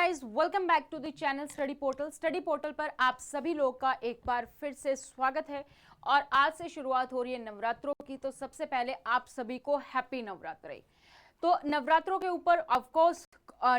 Guys, welcome back to the channel study portal. Study portal पर आप सभी लोग का एक बार फिर से स्वागत है और आज से शुरुआत हो रही है नवरात्रों की। तो सबसे पहले आप सभी को हैप्पी नवरात्रि। तो नवरात्रों के ऊपर ऑफ कोर्स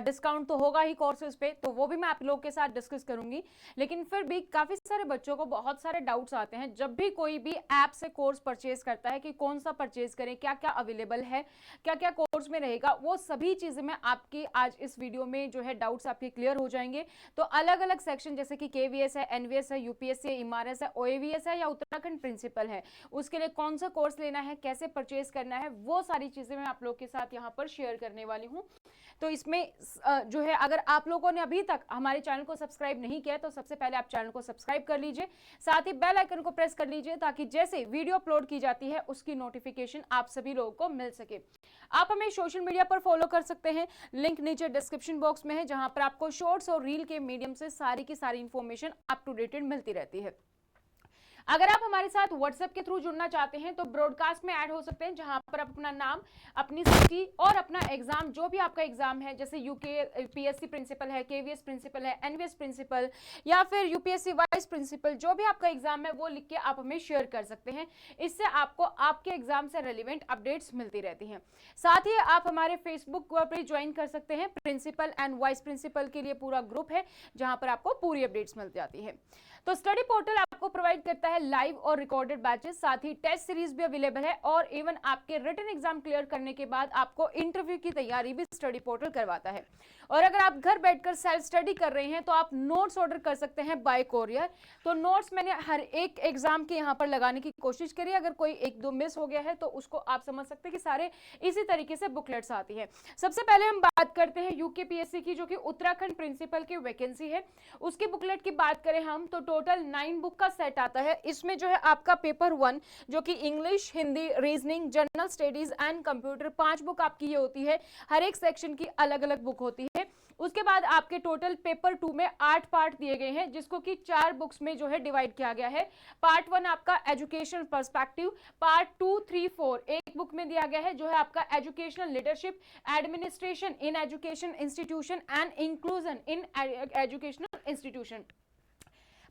डिस्काउंट तो होगा ही कोर्सेज पे, तो वो भी मैं आप लोग के साथ डिस्कस करूंगी। लेकिन फिर भी काफी सारे बच्चों को बहुत सारे डाउट्स आते हैं जब भी कोई भी ऐप से कोर्स परचेज करता है कि कौन सा परचेज करें, क्या क्या अवेलेबल है, क्या क्या कोर्स में रहेगा। वो सभी चीजें मैं आपकी आज इस वीडियो में जो है डाउट्स आपके क्लियर हो जाएंगे। तो अलग अलग सेक्शन जैसे कि केवीएस है, एनवीएस है, यूपीएससी है, एमआरएस है, ओएवीएस है या उत्तराखंड प्रिंसिपल है, उसके लिए कौन सा कोर्स लेना है, कैसे परचेज करना है, वो सारी चीजें मैं आप लोग के साथ यहाँ पर शेयर करने वाली हूँ। तो इसमें जो है अगर आप लोगों ने अभी तक हमारे चैनल को सब्सक्राइब नहीं किया तो सबसे पहले आप चैनल को सब्सक्राइब कर लीजिए, साथ ही बेल आइकन को प्रेस कर लीजिए ताकि जैसे वीडियो अपलोड की जाती है उसकी नोटिफिकेशन आप सभी लोगों को मिल सके। आप हमें सोशल मीडिया पर फॉलो कर सकते हैं, लिंक नीचे डिस्क्रिप्शन बॉक्स में है, जहां पर आपको शॉर्ट्स और रील के मीडियम से सारी की सारी इंफॉर्मेशन अप टू डेटेड मिलती रहती है। अगर आप हमारे साथ व्हाट्सएप के थ्रू जुड़ना चाहते हैं तो ब्रॉडकास्ट में ऐड हो सकते हैं, जहां पर आप अपना नाम, अपनी सिटी और अपना एग्जाम, जो भी आपका एग्जाम है, जैसे यूके पीएससी प्रिंसिपल है, केवीएस प्रिंसिपल है, एनवीएस प्रिंसिपल या फिर यूपीएससी वाइस प्रिंसिपल, जो भी आपका एग्जाम है वो लिख के आप हमें शेयर कर सकते हैं। इससे आपको आपके एग्जाम से रिलेवेंट अपडेट्स मिलती रहती हैं। साथ ही आप हमारे फेसबुक पर ज्वाइन कर सकते हैं, प्रिंसिपल एंड वाइस प्रिंसिपल के लिए पूरा ग्रुप है जहां पर आपको पूरी अपडेट्स मिल जाती है। तो स्टडी पोर्टल आपको प्रोवाइड करता है लाइव और रिकॉर्डेड बैचेस, साथ ही टेस्ट सीरीज भी अवेलेबल है और इवन आपके रिटन एग्जाम क्लियर करने के बाद आपको इंटरव्यू की तैयारी भी स्टडी पोर्टल करवाता है। और अगर आप घर बैठकर सेल्फ स्टडी कर रहे हैं तो आप नोट्स ऑर्डर कर सकते हैं बाय कोरियर। तो नोट्स मैंने हर एक एग्जाम के यहाँ पर लगाने की कोशिश करी, अगर कोई एक दो मिस हो गया है तो उसको आप समझ सकते हैं कि सारे इसी तरीके से बुकलेट्स आती है। सबसे पहले हम बात करते हैं यूकेपीएससी की, जो कि उत्तराखंड प्रिंसिपल की वैकेंसी है, उसकी बुकलेट की बात करें हम तो टोटल 9 बुक का सेट आता है। इसमें जो है आपका पेपर 1 जो कि English, Hindi, reasoning, general studies and computer, 5 book आपकी ये होती है। हर एक सेक्शन की अलग अलग बुक होती है। उसके बाद आपके टोटल पेपर 2 में 8 पार्ट दिए गए हैं, जिसको कि 4 बुक्स में जो है डिवाइड किया गया है। पार्ट 1 आपका एजुकेशनल पर्सपेक्टिव, पार्ट 2, 3, 4 एक बुक में दिया गया है जो है आपका educational leadership, administration in education institution and inclusion in educational institution.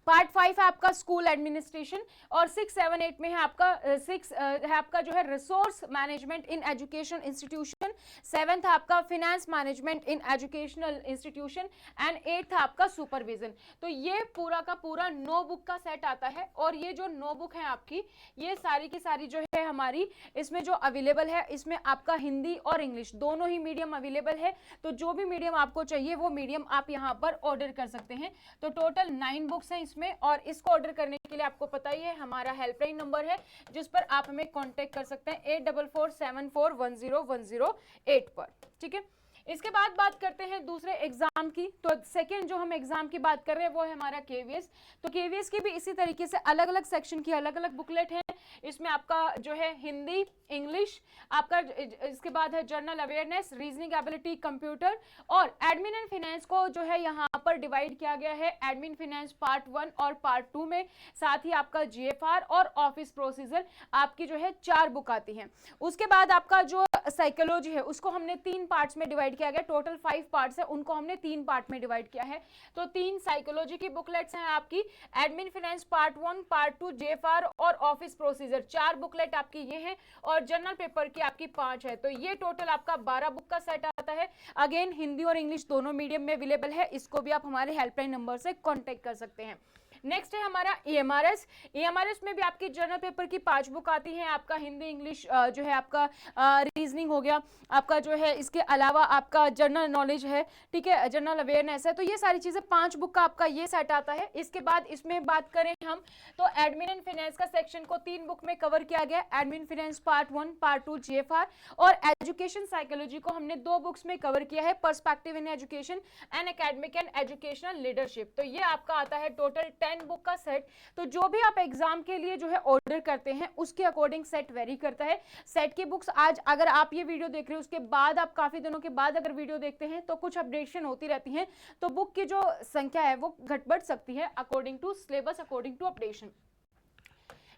Part 5 है आपका स्कूल एडमिनिस्ट्रेशन और 6, 7, 8 में है आपका 6 है आपका जो है resource management in education institution, 7th है आपका finance management in educational institution and 8th है आपका सुपरविजन। तो ये पूरा का पूरा 9 बुक का सेट आता है। और ये जो 9 बुक है आपकी, ये सारी की सारी जो है हमारी इसमें जो अवेलेबल है, इसमें आपका हिंदी और इंग्लिश दोनों ही मीडियम अवेलेबल है। तो जो भी मीडियम आपको चाहिए वो मीडियम आप यहाँ पर ऑर्डर कर सकते हैं। तो टोटल 9 बुक्स हैं में, और इसको ऑर्डर करने के लिए आपको पता ही है हमारा हेल्पलाइन नंबर है जिस पर आप हमें कांटेक्ट कर सकते हैं 8447410108 पर। ठीक है, इसके बाद बात करते हैं दूसरे एग्जाम की। तो सेकंड जो हम एग्जाम की बात कर रहे हैं वो है हमारा केवीएस। तो केवीएस की भी इसी तरीके से अलग अलग सेक्शन की अलग अलग बुकलेट है। इसमें आपका जो है हिंदी, इंग्लिश, आपका इसके बाद है general awareness, reasoning ability, computer और एडमिन एंड फाइनेंस को जो है यहाँ पर डिवाइड किया गया है एडमिन फाइनेंस पार्ट 1 और पार्ट 2 में। साथ ही आपका जीएफआर और ऑफिस प्रोसीजर आपकी जो है 4 बुक आती हैं। उसके बाद आपका जो साइकोलॉजी है उसको हमने 3 पार्ट्स में डिवाइड किया गया, टोटल 5 पार्ट्स है, उनको हमने 3 पार्ट में डिवाइड किया है। तो 3 साइकोलॉजी की बुकलेट्स हैं आपकी, admin finance part 1, part 2 JFR और ऑफिस प्रोसीजर, 4 बुकलेट आपकी ये है और जनरल पेपर की आपकी 5 है। तो ये टोटल आपका 12 बुक का सेट आता है। अगेन हिंदी और इंग्लिश दोनों मीडियम में अवेलेबल है, इसको भी आप हमारे हेल्पलाइन नंबर से कांटेक्ट कर सकते हैं। नेक्स्ट है हमारा ईएमआरएस। ईएमआरएस में भी आपकी जनरल पेपर की 5 बुक आती हैं, आपका हिंदी, इंग्लिश जो है आपका रीजनिंग हो गया, आपका जो है इसके अलावा आपका जनरल नॉलेज है, ठीक है, जनरल अवेयरनेस है। तो ये सारी चीजें 5 बुक का आपका ये सेट आता है। इसके बाद इसमें बात करें हम तो एडमिन एंड फाइनेंस का सेक्शन को 3 बुक में कवर किया गया, admin finance part 1, part 2 GFR और एजुकेशन साइकोलॉजी को हमने 2 बुक्स में कवर किया है, perspective in education and academic and educational leadership. तो ये आपका आता है टोटल 10 बुक का सेट। तो जो भी आप एग्जाम के लिए जो है ऑर्डर करते हैं उसके अकॉर्डिंग सेट वेरी करता है। सेट की बुक्स आज अगर आप ये वीडियो देख रहे हो उसके बाद आप काफी दिनों के बाद अगर वीडियो देखते हैं तो कुछ अपडेशन होती रहती है, तो बुक की जो संख्या है वो घट बढ़ सकती है according to syllabus, according to updation.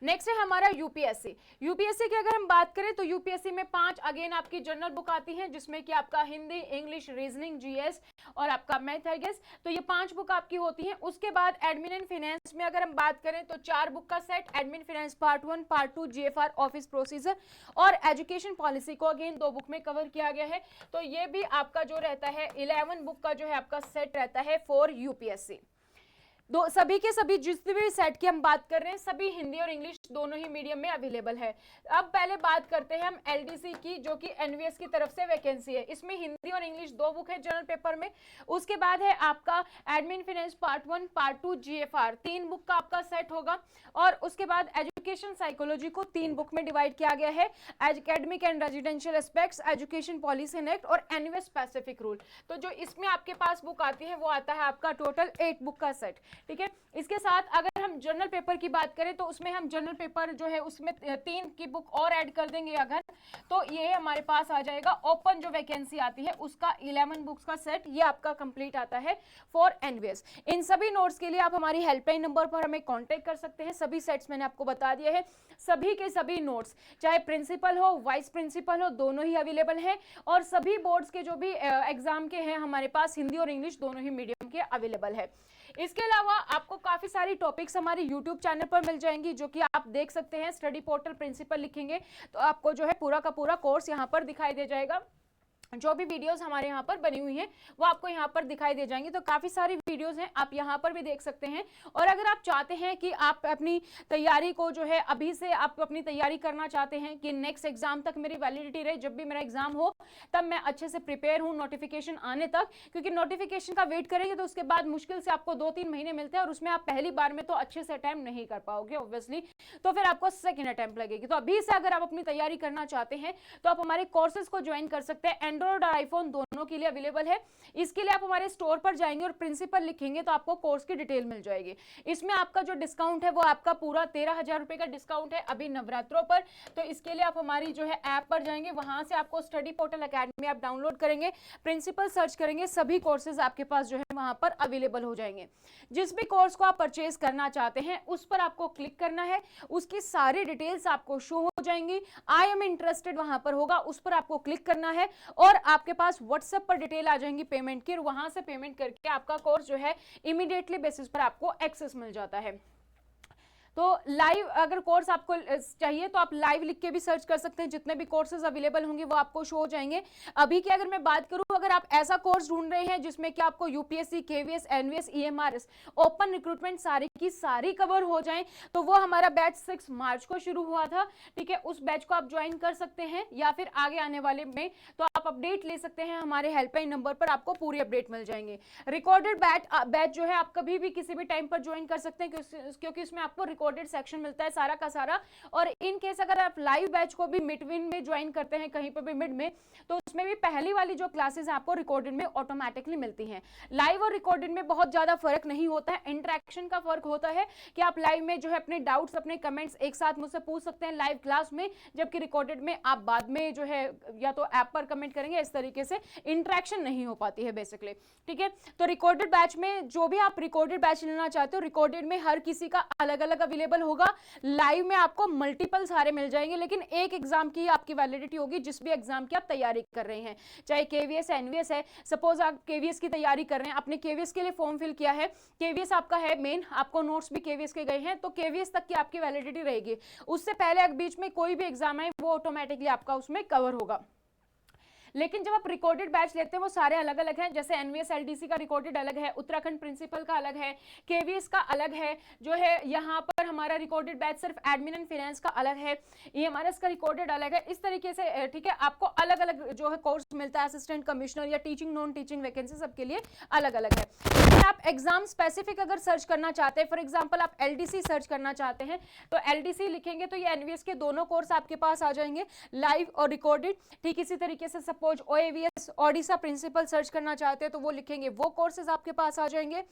Next है हमारा यूपीएससी। यूपीएससी की अगर हम बात करें तो यूपीएससी में 5 अगेन आपकी जनरल बुक आती हैं, जिसमें कि आपका हिंदी, इंग्लिश, रीजनिंग, जीएस और आपका मैथ है गेस। तो ये 5 बुक आपकी होती हैं। उसके बाद एडमिन एंड फाइनेंस में अगर हम बात करें तो 4 बुक का set, admin finance part 1, part 2, GFR, office procedure और एजुकेशन पॉलिसी को अगेन 2 बुक में कवर किया गया है। तो ये भी आपका जो रहता है 11 बुक का जो है आपका सेट रहता है फॉर यूपीएससी। दो सभी के सभी जितने भी सेट की हम बात कर रहे हैं सभी हिंदी और इंग्लिश दोनों ही मीडियम में अवेलेबल है। अब पहले बात करते हैं हम एलडीसी की, जो कि एनवीएस की तरफ से वैकेंसी है। इसमें हिंदी और इंग्लिश 2 बुक है जनरल पेपर में। उसके बाद है आपका admin finance part 1, part 2, GFR 3 book का आपका सेट होगा। और उसके बाद एजुकेशन साइकोलॉजी को 3 बुक में डिवाइड किया गया है, academic and residential aspects, education policy and act और एनवीएस स्पेसिफिक रूल। तो जो इसमें आपके पास बुक आती है वो आता है आपका टोटल 8 बुक का सेट। ठीक है, इसके साथ अगर हम जनरल पेपर की बात करें तो उसमें हम जनरल पेपर जो है उसमें 3 की बुक और ऐड कर देंगे अगर, तो ये हमारे पास आ जाएगा ओपन जो वैकेंसी आती है उसका 11 बुक्स का सेट, ये आपका कंप्लीट आता है फॉर एनवीएस। इन सभी नोट्स के लिए आप हमारी हेल्पलाइन नंबर पर हमें कांटेक्ट कर सकते हैं। सभी सेट्स मैंने आपको बता दिए हैं। सभी के सभी नोट्स चाहे प्रिंसिपल हो, वाइस प्रिंसिपल हो, दोनों ही अवेलेबल हैं। और सभी बोर्ड्स के जो भी एग्जाम के हैं हमारे पास हिंदी और इंग्लिश दोनों ही मीडियम के अवेलेबल है। इसके अलावा आपको काफी सारी टॉपिक्स हमारे YouTube चैनल पर मिल जाएंगी, जो कि आप देख सकते हैं। स्टडी पोर्टल प्रिंसिपल लिखेंगे तो आपको जो है पूरा का पूरा कोर्स यहाँ पर दिखाई दे जाएगा। जो भी वीडियोस हमारे यहाँ पर बनी हुई हैं वो आपको यहाँ पर दिखाई दे जाएंगी। तो काफी सारी वीडियोस हैं, आप यहाँ पर भी देख सकते हैं। और अगर आप चाहते हैं कि आप अपनी तैयारी को जो है अभी से आप अपनी तैयारी करना चाहते हैं कि नेक्स्ट एग्जाम तक मेरी वैलिडिटी रहे, जब भी मेरा एग्जाम हो तब मैं अच्छे से प्रिपेयर हूँ नोटिफिकेशन आने तक, क्योंकि नोटिफिकेशन का वेट करेंगे तो उसके बाद मुश्किल से आपको 2-3 महीने मिलते हैं और उसमें आप पहली बार में तो अच्छे से अटेम्प्ट नहीं कर पाओगे ऑब्वियसली, तो फिर आपको सेकेंड अटेम्प्ट लगेगी। तो अभी से अगर आप अपनी तैयारी करना चाहते हैं तो आप हमारे कोर्सेज को ज्वाइन कर सकते हैं। एंड्रॉइड और आईफोन दोनों के लिए अवेलेबल है। इसके लिए आप हमारे स्टोर पर जाएंगे और प्रिंसिपल लिखेंगे तो आपको कोर्स की डिटेल मिल जाएगी। इसमें आपका जो डिस्काउंट है वो आपका पूरा 13,000 रुपए का डिस्काउंट है अभी नवरात्रों पर। तो इसके लिए आप हमारी जो है ऐप पर जाएंगे, वहां से आपको स्टडी पोर्टल एकेडमी आप डाउनलोड करेंगे, प्रिंसिपल सर्च करेंगे, सभी कोर्सेज आपके पास जो है वहां पर अवेलेबल हो जाएंगे। जिस भी कोर्स को आप परचेज करना चाहते हैं उस पर आपको क्लिक करना है, उसकी सारी डिटेल्स आपको शो हो जाएंगी। आई एम इंटरेस्टेड वहां पर होगा, उस पर आपको क्लिक करना है और आपके पास व्हाट्सएप पर डिटेल आ जाएंगी पेमेंट की, और वहां से पेमेंट करके आपका कोर्स जो है इमीडिएटली बेसिस पर आपको एक्सेस मिल जाता है। तो लाइव अगर कोर्स आपको चाहिए तो आप लाइव लिख के भी सर्च कर सकते हैं, जितने भी कोर्सेज अवेलेबल होंगे वो आपको शो हो जाएंगे। अभी की अगर मैं बात करूं, अगर आप ऐसा कोर्स ढूंढ रहे हैं जिसमें कि आपको UPSC, KVS, NVS, EMRS, open recruitment सारी की सारी कवर हो जाए, तो वो हमारा बैच 6 मार्च को शुरू हुआ था। ठीक है, उस बैच को आप ज्वाइन कर सकते हैं, या फिर आगे आने वाले में तो आप अपडेट ले सकते हैं हमारे हेल्पलाइन नंबर पर, आपको पूरी अपडेट मिल जाएंगे। रिकॉर्डेड बैच जो है आप कभी भी किसी भी टाइम पर ज्वाइन कर सकते हैं, क्योंकि इसमें आपको रिकॉर्डेड सेक्शन मिलता है सारा का सारा। और इन केस अगर आप लाइव बैच को भी मिडविन में ज्वाइन करते हैं, कहीं पर भी मिड में, तो उसमें भी पहली वाली जो क्लासेस हैं आपको रिकॉर्डेड में ऑटोमेटिकली मिलती हैं। लाइव और रिकॉर्डेड में बहुत ज्यादा फर्क नहीं होता है, इंटरेक्शन का फर्क होता है कि आप लाइव में जो है अपने डाउट्स, अपने कमेंट्स एक साथ मुझसे पूछ सकते हैं लाइव क्लास में, जबकि रिकॉर्डेड में आप बाद में जो है या तो ऐप पर कमेंट करेंगे, इस तरीके से इंटरेक्शन नहीं हो पाती है बेसिकली। ठीक है, तो रिकॉर्डेड बैच में जो भी आप रिकॉर्डेड बैच लेना चाहते हो, रिकॉर्डेड में हर किसी का अलग अलग अवेलेबल होगा। लाइव में आपको मल्टीपल सारे मिल जाएंगे, लेकिन एक एग्जाम की आपकी वैलिडिटी होगी जिस भी एग्जाम की आप तैयारी कर रहे हैं, चाहे केवीएस, एनवीएस है। सपोज आप केवीएस की तैयारी कर रहे हैं, आपने केवीएस के लिए फॉर्म फिल किया है, केवीएस आपका है मेन, आपको नोट्स भी केवीएस के गए हैं, तो केवीएस तक की आपकी वैलिडिटी रहेगी। उससे पहले बीच में कोई भी एग्जाम है वो ऑटोमेटिकली आपका उसमें कवर होगा। लेकिन जब आप रिकॉर्डेड बैच लेते हैं वो सारे अलग अलग हैं, जैसे एनवीएस एलडीसी का रिकॉर्डेड अलग है, उत्तराखंड प्रिंसिपल का अलग है, केवीएस का अलग है, जो है यहाँ पर हमारा रिकॉर्डेड बैच सिर्फ एडमिन एंड फाइनेंस का अलग है, ईएमआरएस का रिकॉर्डेड अलग है। इस तरीके से ठीक है, आपको अलग अलग जो है कोर्स मिलता है, असिस्टेंट कमिश्नर या टीचिंग नॉन टीचिंग वैकेंसी सबके लिए अलग अलग है। लेकिन आप एग्जाम स्पेसिफिक अगर सर्च करना चाहते हैं, फॉर एग्जाम्पल आप एलडीसी सर्च करना चाहते हैं, तो एलडीसी लिखेंगे तो ये एनवीएस के दोनों कोर्स आपके पास आ जाएंगे, लाइव और रिकॉर्डेड। ठीक इसी तरीके से suppose OAVS Odisha principal search करना चाहते हैं तो वो लिखेंगे, वो कोर्सेज आपके पास आ जाएंगे।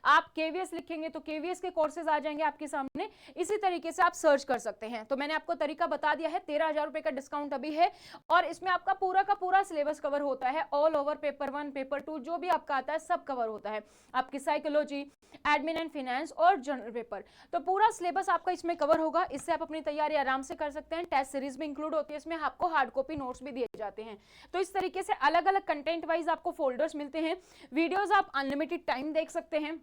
आप KVS लिखेंगे तो KVS के कोर्सेज आ जाएंगे आपके सामने। इसी तरीके से आप सर्च कर सकते हैं। तो मैंने आपको तरीका बता दिया है। 13,000 रुपए का डिस्काउंट अभी है और इसमें आपका पूरा का पूरा सिलेबस कवर होता है। ऑल ओवर पेपर 1, पेपर 2 जो भी आपका आता है सब कवर होता है। आपकी साइकोलॉजी, एडमिन एंड फाइनेंस और जनरल पेपर, तो पूरा सिलेबस आपका इसमें कवर होगा। इससे आप अपनी तैयारी आराम से कर सकते हैं। टेस्ट सीरीज भी इंक्लूड होती है इसमें, आपको हार्ड कॉपी नोट्स भी दिए जाते हैं। तो इस तरीके से अलग अलग कंटेंट वाइज आपको फोल्डर्स मिलते हैं। वीडियोस आप अनलिमिटेड टाइम देख सकते हैं।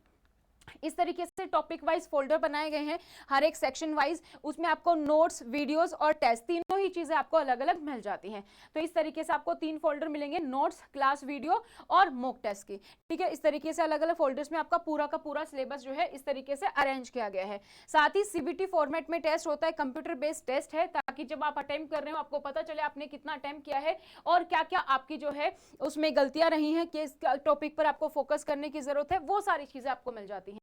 इस तरीके से टॉपिक वाइज फोल्डर बनाए गए हैं, हर एक सेक्शन वाइज। उसमें आपको नोट्स, वीडियोस और टेस्ट तीनों ही चीजें आपको अलग अलग मिल जाती हैं। तो इस तरीके से आपको 3 फोल्डर मिलेंगे, नोट्स, क्लास वीडियो और मॉक टेस्ट की। ठीक है, इस तरीके से अलग अलग फोल्डर्स में आपका पूरा का पूरा सिलेबस जो है इस तरीके से अरेंज किया गया है। साथ ही CBT फॉर्मेट में टेस्ट होता है, कंप्यूटर बेस्ड टेस्ट है, ताकि जब आप अटेम्प्ट कर रहे हो आपको पता चले आपने कितना अटेम्प्ट किया है और क्या क्या आपकी जो है उसमें गलतियां रही हैं, किस टॉपिक पर आपको फोकस करने की जरूरत है, वो सारी चीजें आपको मिल जाती हैं।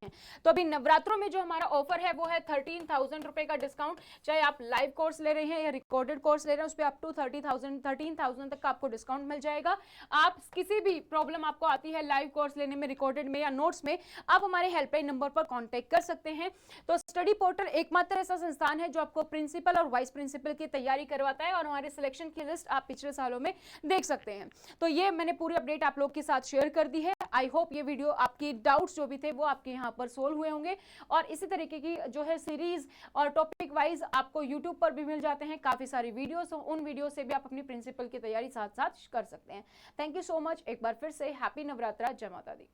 तो अभी नवरात्रों में जो हमारा ऑफर है वो है 13,000 रुपए का डिस्काउंट। चाहे आप लाइव कोर्स ले रहे हैं या रिकॉर्डेड कोर्स ले रहे हैं, उस पर अप टू 13,000 तक का आपको डिस्काउंट मिल जाएगा। आप किसी भी प्रॉब्लम आपको आती है लाइव कोर्स लेने में, रिकॉर्डेड में या नोट्स में, आप हमारे हेल्पलाइन नंबर पर कॉन्टेक्ट कर सकते हैं। तो स्टडी पोर्टल एकमात्र ऐसा संस्थान है जो आपको प्रिंसिपल और वाइस प्रिंसिपल की तैयारी करवाता है और हमारे सिलेक्शन की लिस्ट आप पिछले सालों में देख सकते हैं। तो ये मैंने पूरी अपडेट आप लोग के साथ शेयर कर दी है। आई होप ये वीडियो आपकी डाउट्स जो भी थे वो आपके यहाँ पर सोल्व हुए होंगे। और इसी तरीके की जो है सीरीज और टॉपिक वाइज आपको यूट्यूब पर भी मिल जाते हैं काफी सारी वीडियोस, उन वीडियो से भी आप अपनी प्रिंसिपल की तैयारी साथ साथ कर सकते हैं। Thank you so much. एक बार फिर से हैप्पी नवरात्रा, जय माता दी।